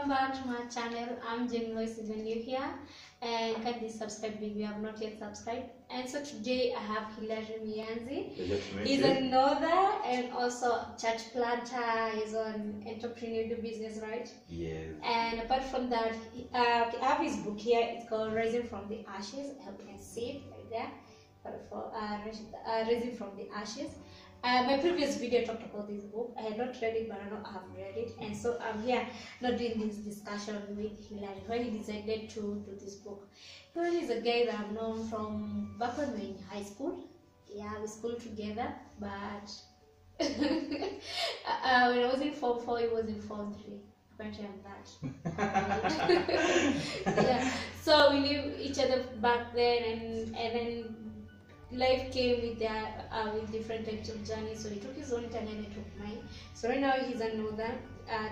welcome back to my channel. I'm Jenny Lois if you're new here, and kindly subscribe if you have not yet subscribed. And so today I have Hilary Mianzi. He's an author and also a church planter. He's an entrepreneur, do business, right? Yes. And apart from that, I have his book here. It's called Rising from the Ashes. I hope you can see it right there. Rising from the Ashes. My previous video talked about this book. I had not read it, but I know I have read it, and so I'm here not doing this discussion with Hilary when he decided to do this book. Hilary is a guy that I've known from back when we were in high school. Yeah, we schooled together, but when I was in Form 4, he was in Form 3. Apparently I'm that. Yeah, so we knew each other back then, and then life came with with different types of journeys. So he took his own time and I took mine. So right now he's another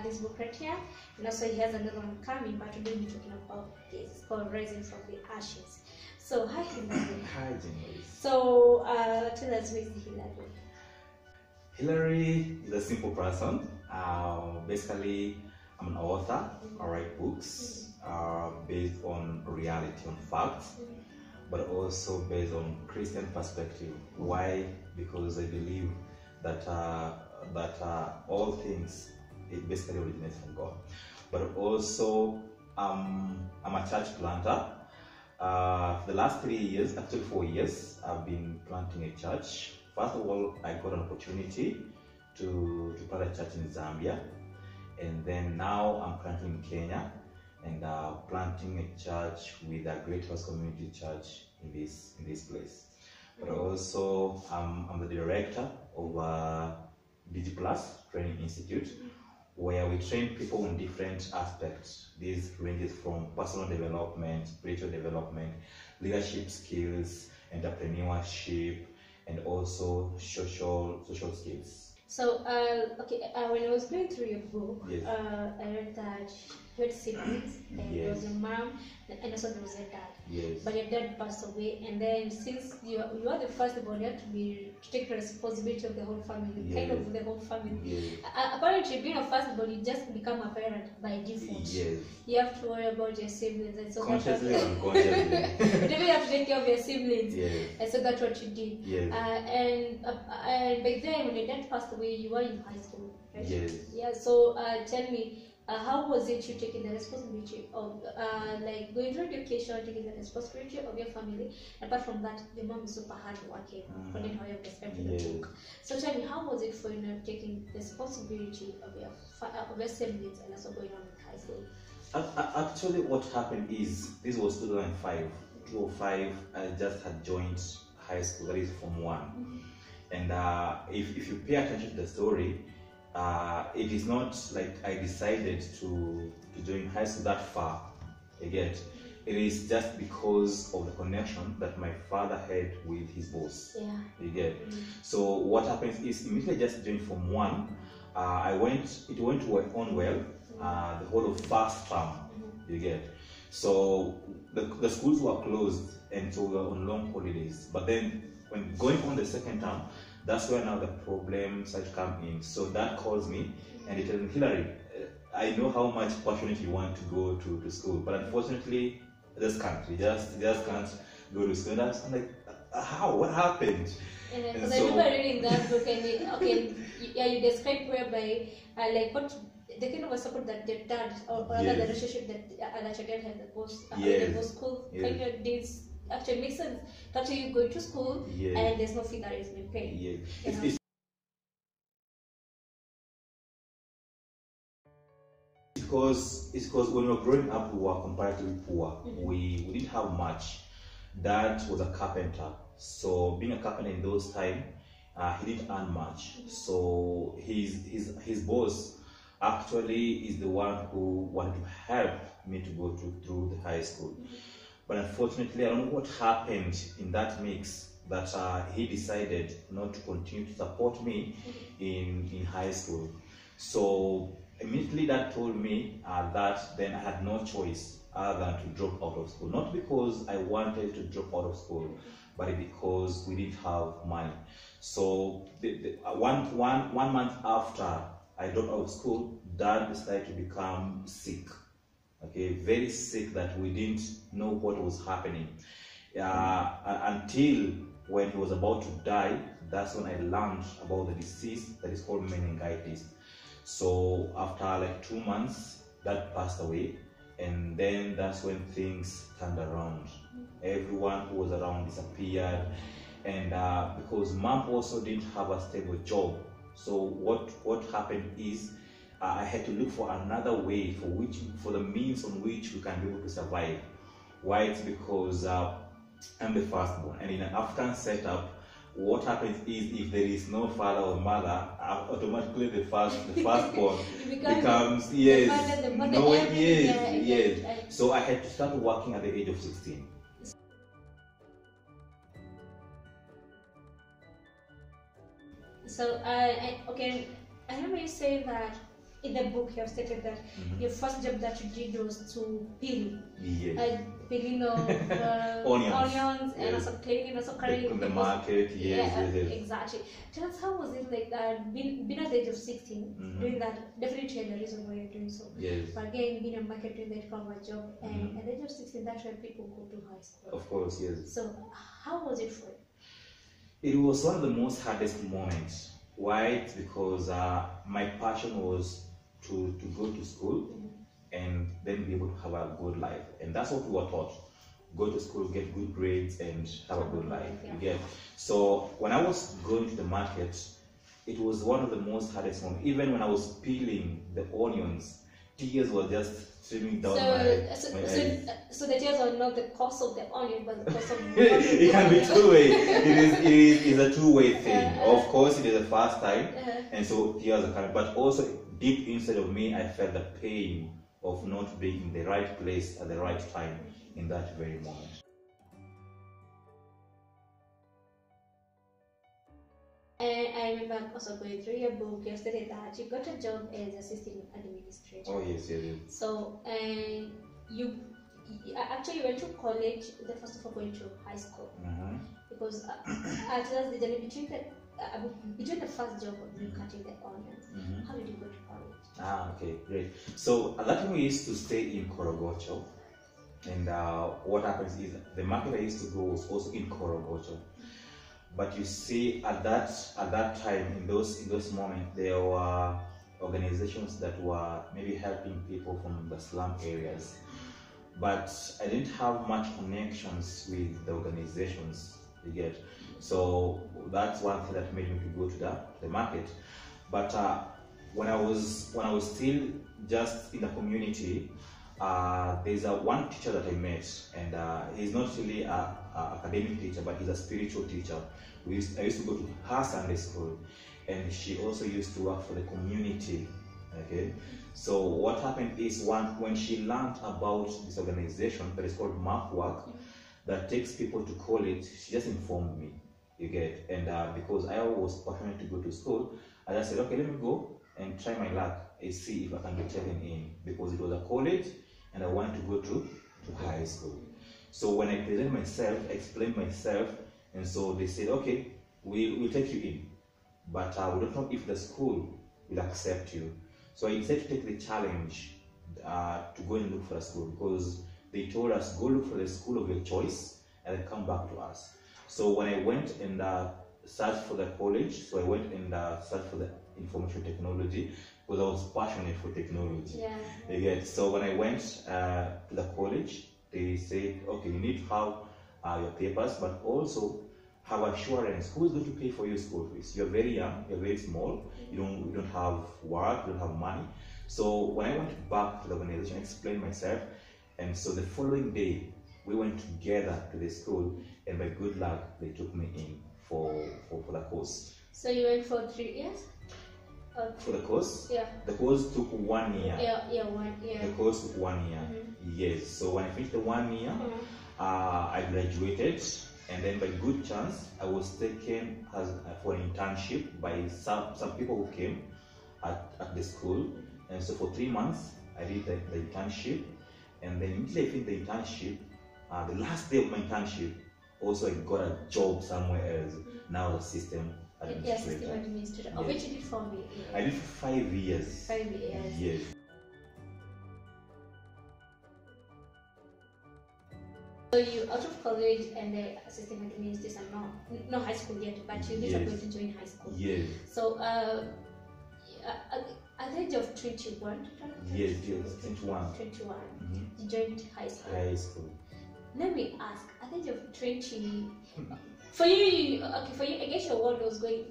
this book right here, and also he has another one coming, but today we're talking about this. It's called Rising from the Ashes. So hi Hilary. Hi Jenny. So tell us who is Hilary. Hilary is a simple person. Basically I'm an author. I write books based on reality, on facts, but also based on Christian perspective. Why? Because I believe that all things, it basically originates from God. But also I'm a church planter. For the last 3 years, actually 4 years, I've been planting a church. First of all, I got an opportunity to plant a church in Zambia, and then now I'm planting in Kenya, and planting a church with a Great House Community Church in this place. But also I'm the director of BG Plus Training Institute, where we train people in different aspects. This ranges from personal development, spiritual development, leadership skills, entrepreneurship, and also social skills. So when I was going through your book, yes. I read that you had siblings, and yes. there was a mom, and also there was a dad. Yes. But your dad passed away, and then since you are the first born, you have to take the responsibility of the whole family, yes. kind of the whole family. Yes. Apparently, being a first born, you just become a parent by default. Yes. You have to worry about your siblings, and so consciously or unconsciously. you have to take care of your siblings. Yes. And so that's what you did. Yes. And back then, when your dad passed away, you were in high school, right? Yes. Yeah. So tell me, how was it you taking the responsibility of like going through education, taking the responsibility of your family? Apart from that, your mom is super hard working, according to how you described in the book. So tell me, how was it for you now taking the responsibility of your siblings and also going on with high school? Actually, what happened is, this was 2005. 2005, I just had joined high school, that is Form 1. And if you pay attention to the story, it is not like I decided to join high school that far. You get? It is just because of the connection that my father had with his boss. Yeah. You get? So what happens is, immediately just joined Form 1. It went on well, the whole of first term. You get? So the schools were closed, and so we were on long holidays. But then when going on the second term, that's where now the problems started to come in. So that calls me and it tells me, Hilary, I know how much passionate you want to go to school, but unfortunately, I just can't. You just can't go to school. And I'm like, how? What happened? Because I remember reading that book, and you described whereby like what the kind of a support that their dad or rather the relationship that your dad had, the post school kind of did. Actually makes sense. Actually, you go to school and there's no fee that is being paid. Yes. It's because when we were growing up, we were comparatively poor. We didn't have much. Dad was a carpenter, so being a carpenter in those times, he didn't earn much. So his boss actually is the one who wanted to help me to go through the high school. But unfortunately, I don't know what happened in that mix, that he decided not to continue to support me in high school. So immediately that told me that then I had no choice other than to drop out of school. Not because I wanted to drop out of school, but because we didn't have money. So one month after I dropped out of school, Dad decided to become sick. Okay, very sick that we didn't know what was happening. Until when he was about to die, that's when I learned about the disease that is called meningitis. So after like 2 months, that passed away, and then that's when things turned around. Everyone who was around disappeared, and because mom also didn't have a stable job, so what happened is I had to look for another way for the means on which we can be able to survive. Why? It's because I'm the firstborn, and in an African setup, what happens is if there is no father or mother, automatically the firstborn becomes yes. So I had to start working at the age of 16. So okay, I remember you saying that in the book you have stated that your first job that you did was to peel. Yes. Peeling of onions and also cleaning, also carrying in the market. Yes. Exactly. Tell us, how was it like being at the age of 16, doing that? Definitely had a reason why you're doing so. Yes. But again, being a market doing that kind of job, and at the age of 16, that's when people go to high school. Of course, yes. So how was it for you? It was one of the most hardest moments. Why? Because my passion was to go to school and then be able to have a good life, and that's what we were taught: go to school, get good grades, and have a good life. You get. So when I was going to the market, it was one of the most hardest moments. Even when I was peeling the onions, tears were just streaming down my eyes. So the tears are not the cost of the onion, but the cost of it can be two-way. It is a two-way thing. Of course, it is the first time, and so tears are coming. But also deep inside of me, I felt the pain of not being in the right place at the right time in that very moment. And I remember also going through your book, you stated that you got a job as assistant administrator. Oh yes. So, and you actually went to college, the first of all going to high school, because at last the journey between the first job of you cutting the onions, how did you go to college? Okay, great. So at that time we used to stay in Korogocho, and what happens is the market I used to go was also in Korogocho. But you see, at that time, in those moments, there were organizations that were maybe helping people from the slum areas. But I didn't have much connections with the organizations, you get. So that's one thing that made me to go to the market. But when I was still just in the community, there's one teacher that I met, and he's not really an academic teacher, but he's a spiritual teacher. I used to go to her Sunday school, and she also used to work for the community. Okay, so what happened is when she learned about this organization that is called MAPWORK, that takes people to college, she just informed me. You get, and because I was passionate to go to school, I just said, okay, let me go and try my luck and see if I can get taken in, because it was a college and I wanted to go to high school. So when I presented myself, I explained myself, and so they said, okay, we'll take you in, but we don't know if the school will accept you. So I decided to take the challenge to go and look for a school, because they told us, go look for the school of your choice and then come back to us. So when I went and searched for the college, so I went and searched for the information technology, because I was passionate for technology. Yeah. Again, so when I went to the college, they said, okay, you need to have your papers, but also have assurance who is going to pay for your school fees. You're very young, you're very small, you don't have work, you don't have money. So when I went back to the organization, I explained myself, and so the following day we went together to the school, and by good luck they took me in for the course. So you went for 3 years? For the course? Yeah. The course took 1 year. Yeah, 1 year. The course took 1 year. Yes. So when I finished the 1 year, I graduated, and then by good chance, I was taken for an internship by some people who came at the school. And so for 3 months, I did the internship, and then immediately I finished the internship. The last day of my internship, also I got a job somewhere else. Now as a system administrator. Yes, system administrator. Yes. Which you did for me? I did for 5 years. 5 years. Yes. So you out of college and the system administration, no high school yet, but you later going to join high school. Yes. So at the age of 21, Yes, 21. 21, Mm-hmm. you joined high school. High school. Let me ask, at the age of 20, for you, I guess your world was going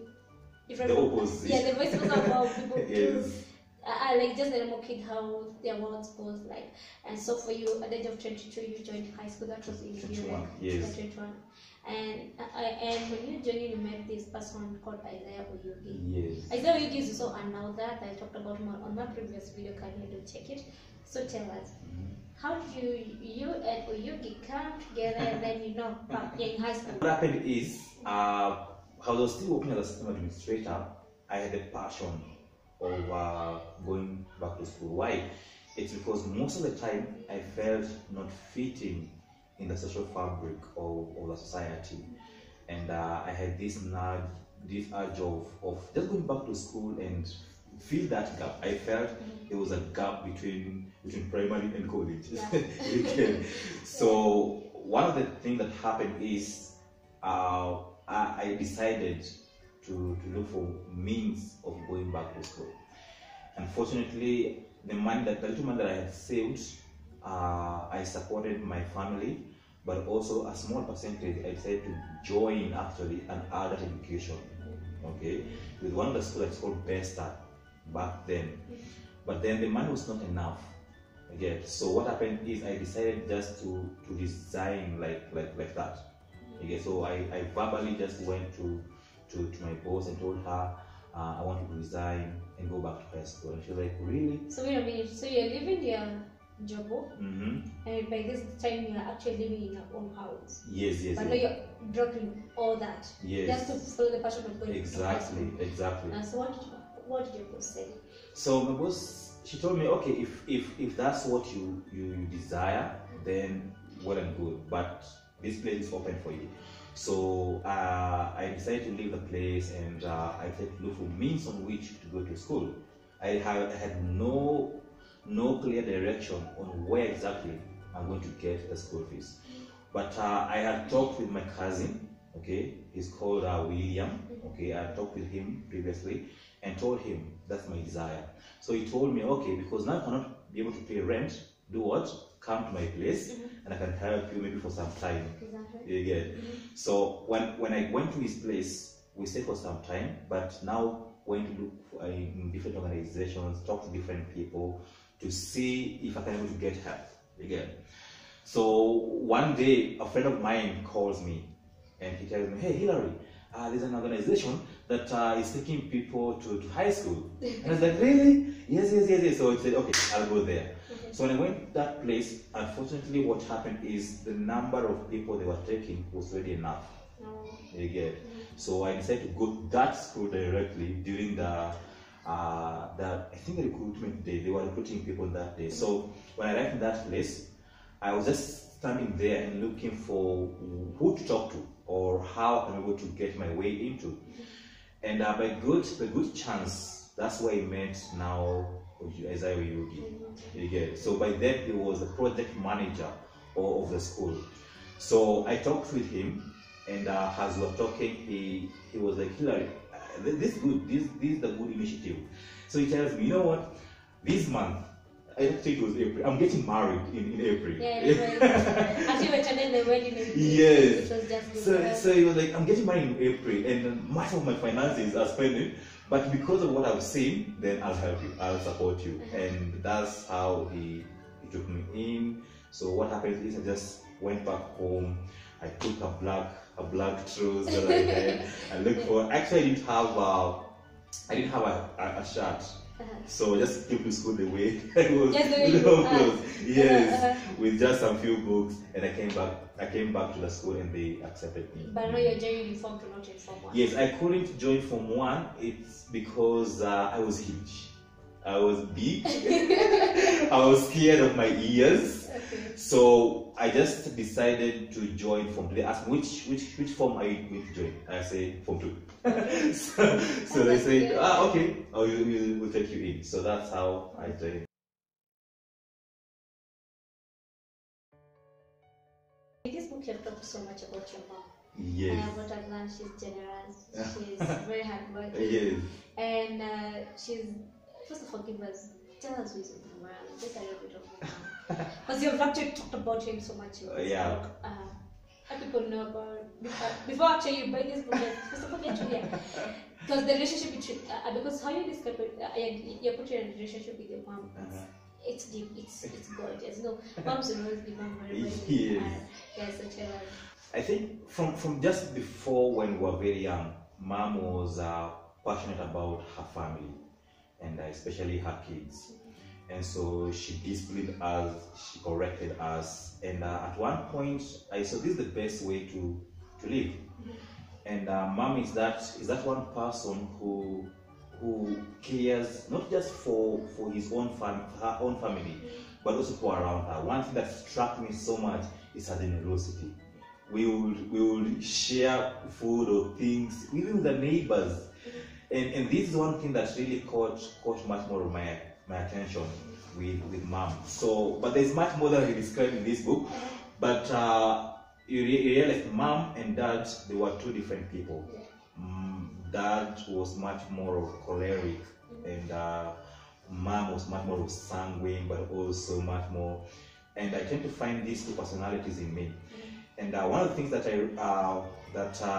different. The opposite. Yeah, the vice versa about people Yes. too. Like just the normal kid, how their world goes like. And so for you, at the age of 22, you joined high school. That was in 21, yes. 21. And when you joined, you met this person called Isaiah Oyugi. Yes. Isaiah Oyugi is also another that I talked about on my previous video. Can you do check it? So tell us, how did you and Oyugi come together and then back in high school? What happened is, I was still working as a system administrator. I had a passion of going back to school. Why? It's because most of the time I felt not fitting in the social fabric of the society, and I had this urge of just going back to school and fill that gap. I felt there was a gap between primary and college. Yeah. So one of the things that happened is I decided to look for means of going back to school. Unfortunately, the little money that I had saved, I supported my family, but also a small percentage I decided to join actually an adult education, okay, with one of the schools that's called Besta back then. But then the money was not enough. Again, so what happened is I decided just to resign like that. Okay, so I verbally just went to my boss and told her I want to resign and go back to high school. And she was like, really? So wait a minute. So you're leaving your job, Mm-hmm. and by this time you're actually living in your own house. Yes. But now you're dropping all that. Yes. Just to follow the passion of going to high Exactly. school. So what did your boss say? So my boss, she told me, okay, if that's what you desire, then well and good. But this place is open for you. So I decided to leave the place, and I decided to look for means on which to go to school. I had no clear direction on where exactly I'm going to get the school fees. But I had talked with my cousin, okay, he's called William, okay, I talked with him previously and told him that's my desire. So he told me, okay, because now I cannot be able to pay rent, do what? Come to my place and I can help you maybe for some time. Exactly. You get? So when I went to his place, we stayed for some time, but now went to look for, in different organizations, talk to different people to see if I can able to get help. You get? So one day a friend of mine calls me and he tells me, hey Hillary, there's an organization that is taking people to high school. And I was like, really? Yes. So I said, okay, I'll go there. Okay. So when I went to that place, unfortunately what happened is the number of people they were taking was already enough. No. You get? So I decided to go to that school directly during the I think the recruitment day. They were recruiting people that day. So when I arrived in that place, I was just standing there and looking for who to talk to or how I'm able to get my way into. And by good chance, that's where I met now Isaiah Oyugi. You get? So by then he was the project manager of the school. So I talked with him, and as we were talking, he was like, Hillary, this is good. This is the good initiative. So he tells me, you know what? This month, I think it was April. I'm getting married in April. Yeah, actually we attended the wedding. Yes. It was just good. So he was like, I'm getting married in April, and much of my finances are spending. But because of what I've seen, then I'll help you. I'll support you. And that's how he took me in. So what happened is I just went back home. I took a black trouser that I had. I looked for. Actually, I didn't have a shirt. So just came to school the way I was. Yes, with just some few books, and I came back to the school, and they accepted me. But now you're joining Form 2, not in Form 1. Yes, I couldn't join Form 1. It's because I was huge. I was big. I was scared of my ears. Okay. So I just decided to join Form 2. They asked me, which form are you going to join? I say Form 2. so they say, okay, we'll take you in. So that's how I joined. This book you've talked so much about your mom. Yes. What I've learned, she's generous, she's very hardworking, Yes. and she's, first of all, give us, tell us who is your mom, just a little bit of your mom. Because you've actually talked about him so much in this Yeah. book. Let people know about, before actually you buy this book, first of all, get to hear. Because the relationship between, because how you describe it, you're putting in a relationship with your mom. It's deep, it's gorgeous. No, moms will always be mom very, very yes, such a I think from just before when we were very young, mom was passionate about her family and especially her kids. And so she disciplined us, she corrected us, and at one point I saw this is the best way to live. And mom is that one person who cares not just for his own her own family, but also for around her. One thing that struck me so much is her generosity. We would share food or things, even with the neighbors. And this is one thing that really caught much more of my attention with mom. So, but there's much more that we described in this book. But you realize mom and dad, they were two different people. Dad was much more of choleric, and mom was much more of sanguine, but also much more. And I tend to find these two personalities in me. And one of the things that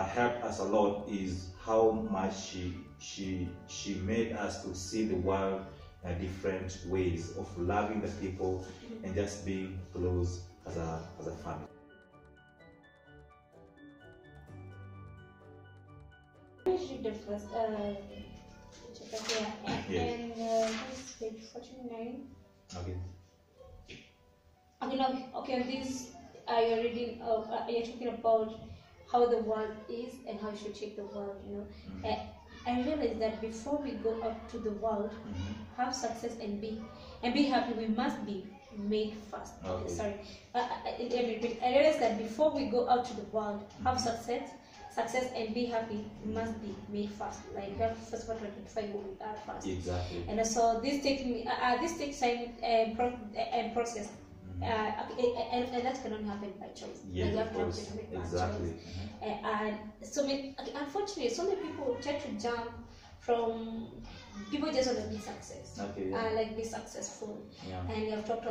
helped us a lot is how much she made us to see the world in different ways of loving the people and just being close as a family. Let me read the first chapter here. And this is page 49. Okay. Okay, now, okay, on this, you're reading, you're talking about how the world is and how you should check the world, you know. I realized that before we go out to the world, have success and be happy, we must be made first. Okay. Sorry. I realized that before we go out to the world, have success and be happy, must be made first. Like that first what to identify who we are first. Exactly. And so this takes time and process. And that cannot happen by choice. Yeah, like you have of to course. have it Exactly. And so unfortunately, so many people try to jump from people just want to be success. Okay. Yeah. Like be successful. Yeah. And you have talked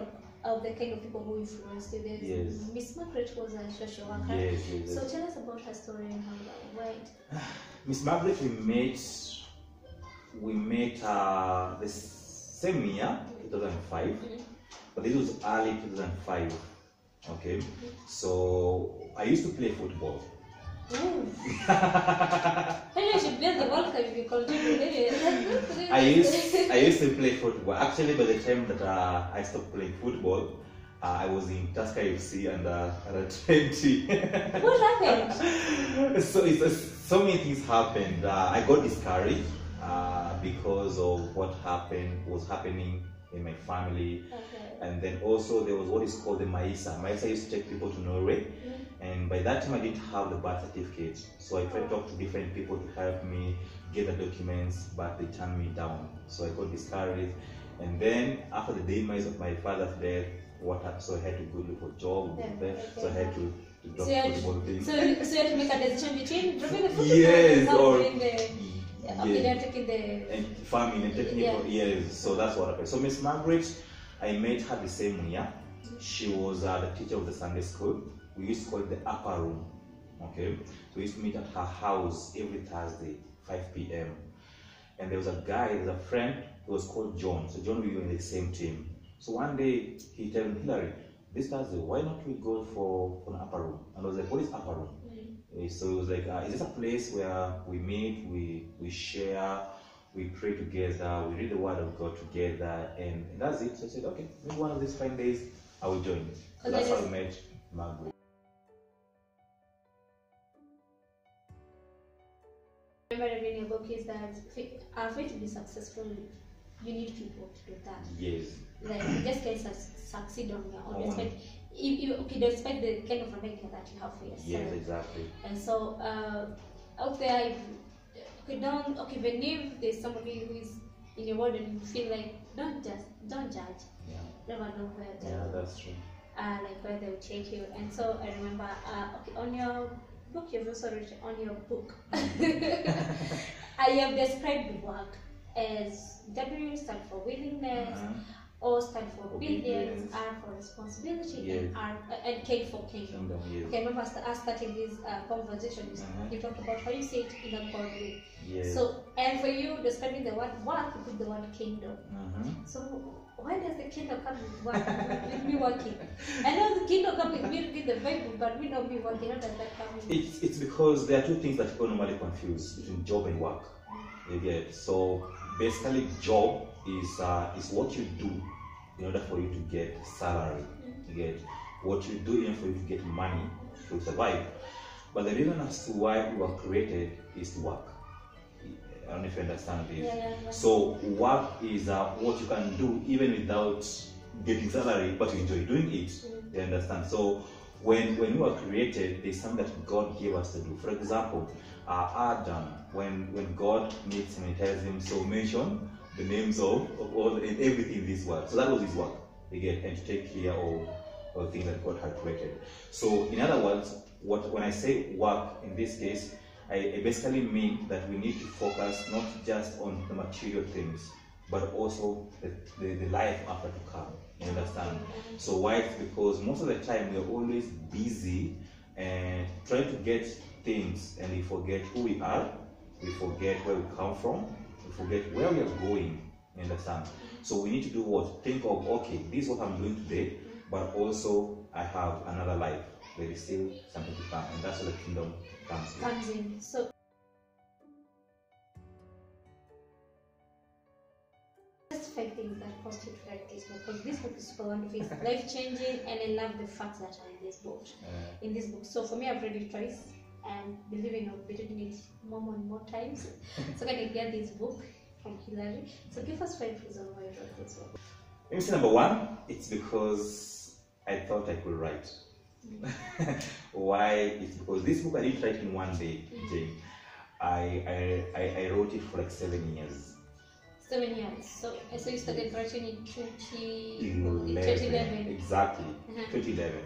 of the kind of people who influence you. Yes. Miss Margaret was a social worker. Yes. So tell us about her story and how that went. Miss Margaret, we met the same year, 2005. But this was early 2005. Okay, so I used to play football. You should build the World Cup if you continue. I used to play football. Actually, by the time that I stopped playing football, I was in Tusker FC under 20. What happened? So many things happened. I got discouraged because of what was happening in my family. Okay. And then also there was what is called the Maisa. Maisa used to take people to Norway. And by that time I didn't have the birth certificate. So I tried to talk to different people to help me get the documents, but they turned me down. So I got discouraged. And then after the demise of my father's death, so I had to go look for a job. So I had to drop football things. So you had to make a decision between dropping the football yes, and or doing the... Okay, they're taking the... And farming and technical, yes. So that's what happened. So Miss Margaret, I met her the same year. She was the teacher of the Sunday school. We used to call it the upper room. Okay, so we used to meet at her house every Thursday, 5 p.m. And there was a friend who was called John. So John, we were in the same team. So one day he told me, Hillary, this Thursday, why not we go for an upper room? And I was like, what is upper room? So it was like, is this a place where we meet, we share, we pray together, we read the word of God together, and that's it. So I said, okay, maybe one of these fine days I will join. So that's how we met Margaret. Remember reading a book is that for you to be successful, you need people to do that. Yes. Like you just can't succeed on your own. Despite the kind of America that you have for yourself. Yes, exactly. And so out there, even if there's somebody who is in your world and you feel like don't judge. Yeah. Never know where to. Yeah, that's true. like where they'll check you. And so I remember, okay, on your book, you've also written on your book, you have described work as W stand for willingness, O stand for obedience, R for responsibility, Yes. and and K for kingdom. Yes. Okay, I remember us starting this conversation, you talked about how you say it in a God way. Yes. So, and for you, describing the word work, you put the word kingdom. So, why does the kingdom come with work, with me working? I know the kingdom comes with me reading the Bible, but we don't be working. How does that come in? It's because there are two things that people normally confuse between job and work. You get? So basically, job is what you do in order for you to get salary. You get? What you do in order for you to get money to survive. But the reason as to why we were created is to work. I don't know if you understand this. Yeah. So work is what you can do even without getting salary, but you enjoy doing it. You understand? So when we were created, there's something that God gave us to do. For example, Adam, when God meets him and tells him, so mention the names of all and everything in this world. So that was his work, again, and to take care of the things that God had created. So in other words, when I say work in this case, I basically mean that we need to focus not just on the material things, but also the life after to come. You understand? So why? It's because most of the time we are always busy and trying to get things, and we forget who we are, we forget where we come from, we forget where we are going. You understand? So we need to do what? Think of, okay, this is what I'm doing today, but also I have another life. There is still something to come, and that's where the kingdom comes in. So just 5 things that caused you to write this book, because this book is super wonderful, it's life-changing, and I love the facts that are in this book. So for me, I've read it twice, and believing I'll be reading it more times. So can I get this book from Hilary? So give us 5 reasons why you wrote this book. Let me say number 1, it's because I thought I could write. Why? It's because this book I didn't write in one day, Jane. I wrote it for like 7 years. 7 years. So you started writing in 2011. Exactly, 2011.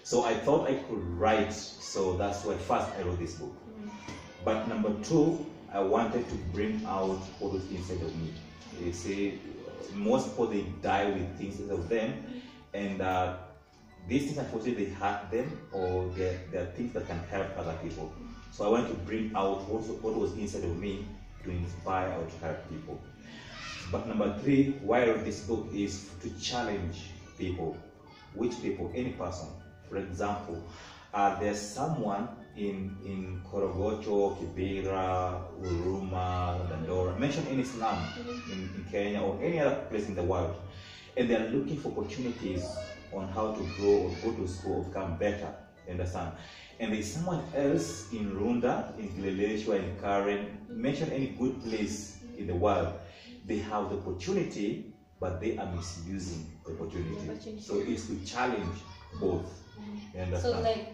So I thought I could write, so that's why first I wrote this book. But number 2, I wanted to bring out what was inside of me. You see, most people, they die with things inside of them, and these things unfortunately they hurt them, or they're things that can help other people. So I wanted to bring out what was inside of me to inspire or to help people. But number 3, why I wrote this book is to challenge people. Which people? Any person. For example, there's someone in Korogocho, Kibera, Huruma, Dandora, mention any slum in Kenya or any other place in the world, and they're looking for opportunities on how to grow or go to school or become better. You understand? And there's someone else in Runda, in Kileleshwa, in Karen, mention any good place in the world. They have the opportunity, but they are misusing the opportunity. So it's to challenge both. You understand? So like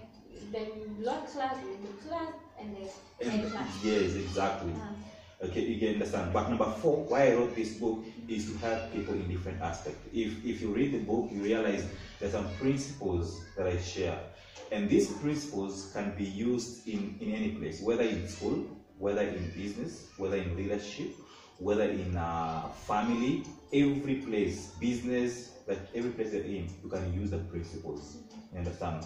the lower class, the middle class, and the high class. Yes, exactly. Okay, you can understand. But number 4, why I wrote this book is to help people in different aspects. If you read the book, you realize there's some principles that I share. And these principles can be used in any place, whether in school, whether in business, whether in leadership, whether in family, every place, business, like every place you're in, you can use the principles. You understand?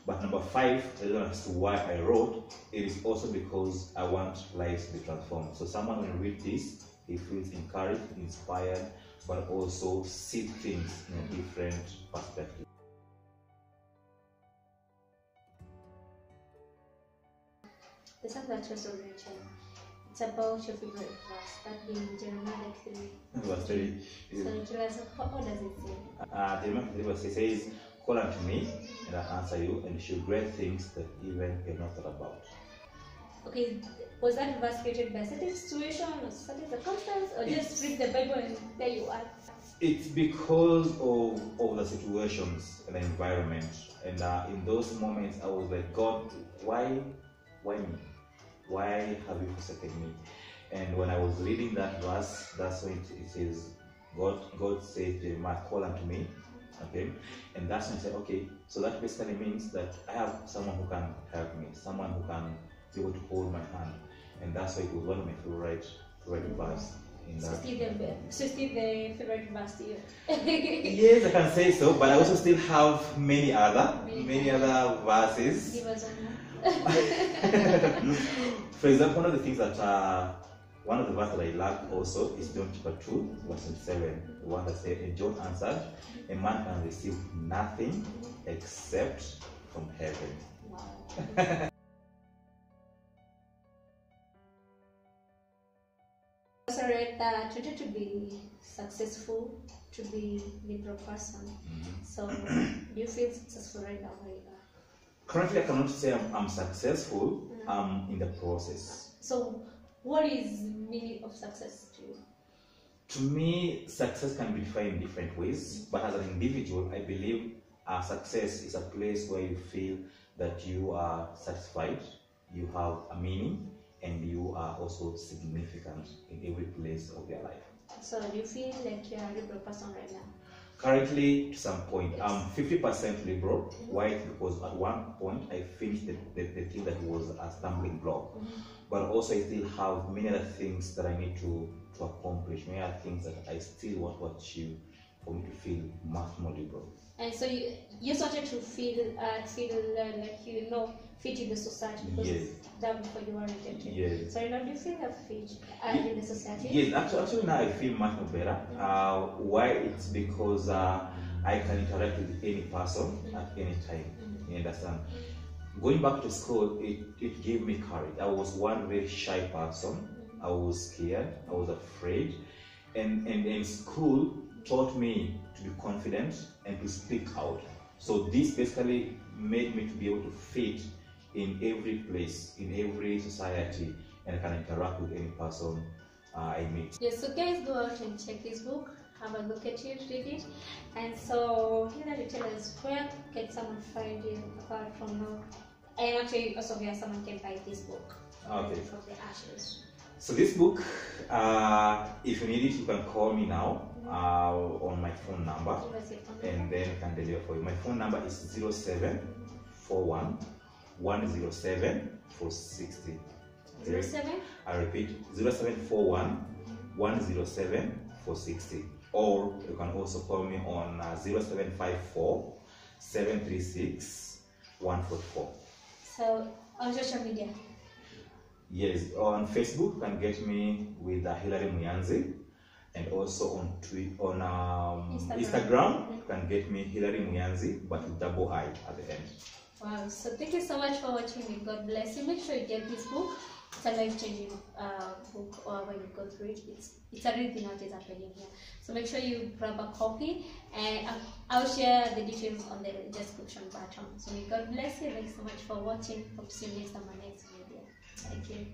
But number 5, the reason as to why I wrote, it is also because I want lives to be transformed. So someone will read this, he feels encouraged, inspired, but also see things in a different perspective. The song that you also mentioned, it's about your favorite verse, that being Jeremiah 3. Verse 3. So tell us, what does it say? Jeremiah 3 verse 6 says, "Call unto me, and I'll answer you, and show great things that even you have not thought about." Okay, was that verse created by a certain situation or certain circumstance, or just read the Bible and there you are? It's because of the situations and the environment. And in those moments, I was like, God, why me? Why have you forsaken me? And when I was reading that verse, that's when it says, God said, Jeremiah, call unto me, Okay, and that's when I said, okay, so that basically means that I have someone who can help me, someone who can be able to hold my hand, and that's why it was one of my favorite verse in So that. still the favorite verse to you. Yes, I can say so, but I also still have many other verses. Give us one. For example, one of the things that one of the verses that I love also is John chapter 2, verse 27, the one that says, and John answered, a man can receive nothing except from heaven. Wow. I also read that you need to be successful to be a liberal person. So do you feel successful right now where you are? Currently, I cannot say I'm successful. I'm in the process. So what is the meaning of success to you? To me, success can be defined in different ways, but as an individual, I believe success is a place where you feel that you are satisfied, you have a meaning, and you are also significant in every place of your life. So do you feel like you're a liberal person right now? Currently, to some point, I'm 50% liberal. Why? Because at one point I finished the thing that was a stumbling block. But also I still have many other things that I need to accomplish, many other things that I still want to achieve for me to feel much more liberal. And so you started to feel like fit in the society because Yes. that before you were rejected. Yes. So now do you feel a fit in the society? Yes, actually now I feel much more better. Why? It's because I can interact with any person at any time. You understand? Going back to school, it gave me courage. I was one very shy person. I was scared. I was afraid. And school taught me to be confident and to speak out. So this basically made me to be able to fit in every place, in every society, and I can interact with any person I meet. Yes, so guys, go out and check this book, have a look at it, read it. And so Hilary, tell us, where can someone find you apart from now? And actually also where someone can buy this book. Okay. From the Ashes. So this book, if you need it, you can call me now on my phone number, and then I can deliver for you. My phone number is 0741 107 460. 07? I repeat, 0741 107 460. Or you can also call me on 0754 736 144. So on social media? Yes, on Facebook you can get me with Hilary Muyanzi, and also on Instagram you can get me Hilary Muyanzi, but with double I at the end. Wow, so thank you so much for watching me. God bless you. Make sure you get this book. It's a life-changing book, or when you go through it, it's a real thing what is happening here. So make sure you grab a copy, and I'll share the details on the description button. So may God bless you. Thanks so much for watching. Hope to see you next time on my next video. Thank you.